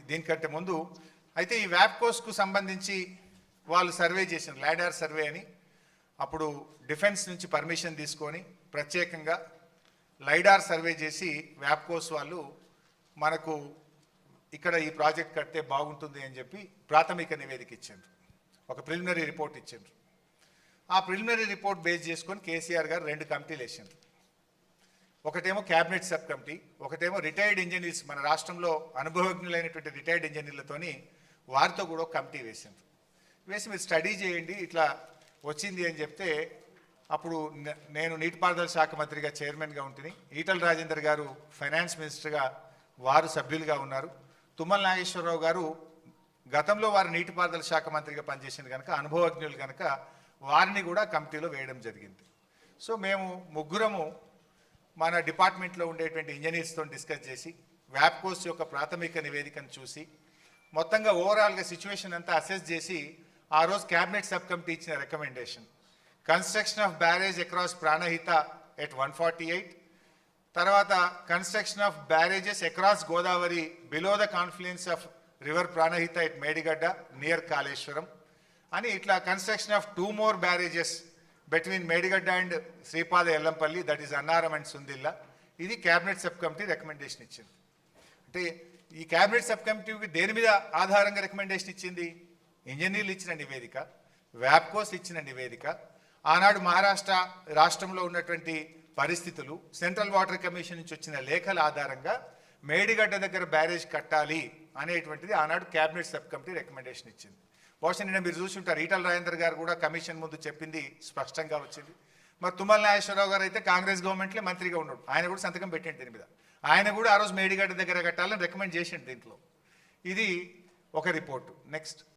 దీనికంటే ముందు అయితే ఈ వ్యాప్కోస్కు సంబంధించి వాళ్ళు సర్వే చేసిన లాడార్ సర్వే అని అప్పుడు డిఫెన్స్ నుంచి పర్మిషన్ తీసుకొని ప్రత్యేకంగా లైడార్ సర్వే చేసి వ్యాప్కోస్ వాళ్ళు మనకు ఇక్కడ ఈ ప్రాజెక్ట్ కడితే బాగుంటుంది అని చెప్పి ప్రాథమిక నివేదిక ఇచ్చిండ్రు, ఒక ప్రిలిమినరీ రిపోర్ట్ ఇచ్చిండ్రు. ఆ ప్రిలిమినరీ రిపోర్ట్ బేస్ చేసుకొని కేసీఆర్ గారు 2 కమిటీలు వేసిండ్రు. ఒకటేమో క్యాబినెట్ సబ్ కమిటీ, ఒకటేమో రిటైర్డ్ ఇంజనీర్స్, మన రాష్ట్రంలో అనుభవజ్ఞులైనటువంటి రిటైర్డ్ ఇంజనీర్లతోని వారితో కూడా ఒక కమిటీ వేసిండ్రు. వేసి మీరు స్టడీ చేయండి ఇట్లా వచ్చింది అని చెప్తే అప్పుడు నేను నీటిపారుదల శాఖ మంత్రిగా చైర్మన్గా ఉంటుంది, ఈటల రాజేందర్ గారు ఫైనాన్స్ మినిస్టర్గా వారు సభ్యులుగా ఉన్నారు, తుమ్మల నాగేశ్వరరావు గారు గతంలో వారు నీటిపారుదల శాఖ మంత్రిగా పనిచేసింది కనుక అనుభవజ్ఞులు కనుక వారిని కూడా కమిటీలో వేయడం జరిగింది. సో మేము ముగ్గురము మన డిపార్ట్మెంట్లో ఉండేటువంటి ఇంజనీర్స్తో డిస్కస్ చేసి వ్యాప్కోస్ యొక్క ప్రాథమిక నివేదికను చూసి మొత్తంగా ఓవరాల్గా సిచ్యువేషన్ అంతా అసెస్ చేసి ఆ రోజు క్యాబినెట్ సబ్ కమిటీ ఇచ్చిన recommendation construction of barrage across Pranahita at 148, తర్వాత construction of barrages across Godavari below the confluence of river Pranahita at Medigadda near Kaleshwaram అని ఇట్లా construction of 2 more barrages between Medigadda and Sripada Yellampalli, that is Annaram and Sundilla. ఇది cabinet sub committee recommendation ఇచ్చింది. అంటే ఈ cabinet sub కమిటీకి దేని మీద ఆధారంగా రికమెండేషన్ ఇచ్చింది? ఇంజనీర్లు ఇచ్చిన నివేదిక, వ్యాప్కోస్ ఇచ్చిన నివేదిక, ఆనాడు మహారాష్ట్ర రాష్ట్రంలో ఉన్నటువంటి పరిస్థితులు, సెంట్రల్ వాటర్ కమిషన్ నుంచి వచ్చిన లేఖల ఆధారంగా మేడిగడ్డ దగ్గర బ్యారేజ్ కట్టాలి అనేటువంటిది ఆనాడు క్యాబినెట్ సబ్ కమిటీ రికమెండేషన్ ఇచ్చింది. బహుశా నిన్న మీరు చూసుంటారు, ఈటల రాజేందర్ గారు కూడా కమిషన్ ముందు చెప్పింది స్పష్టంగా వచ్చింది. మరి తుమ్మల నాగేశ్వరరావు గారు అయితే కాంగ్రెస్ గవర్నమెంట్లో మంత్రిగా ఉన్నాడు, ఆయన కూడా సంతకం పెట్టండి దీని మీద. ఆయన కూడా ఆ రోజు మేడిగడ్డ దగ్గర కట్టాలని రికమెండ్ చేసిండు దీంట్లో. ఇది ఒక రిపోర్టు. నెక్స్ట్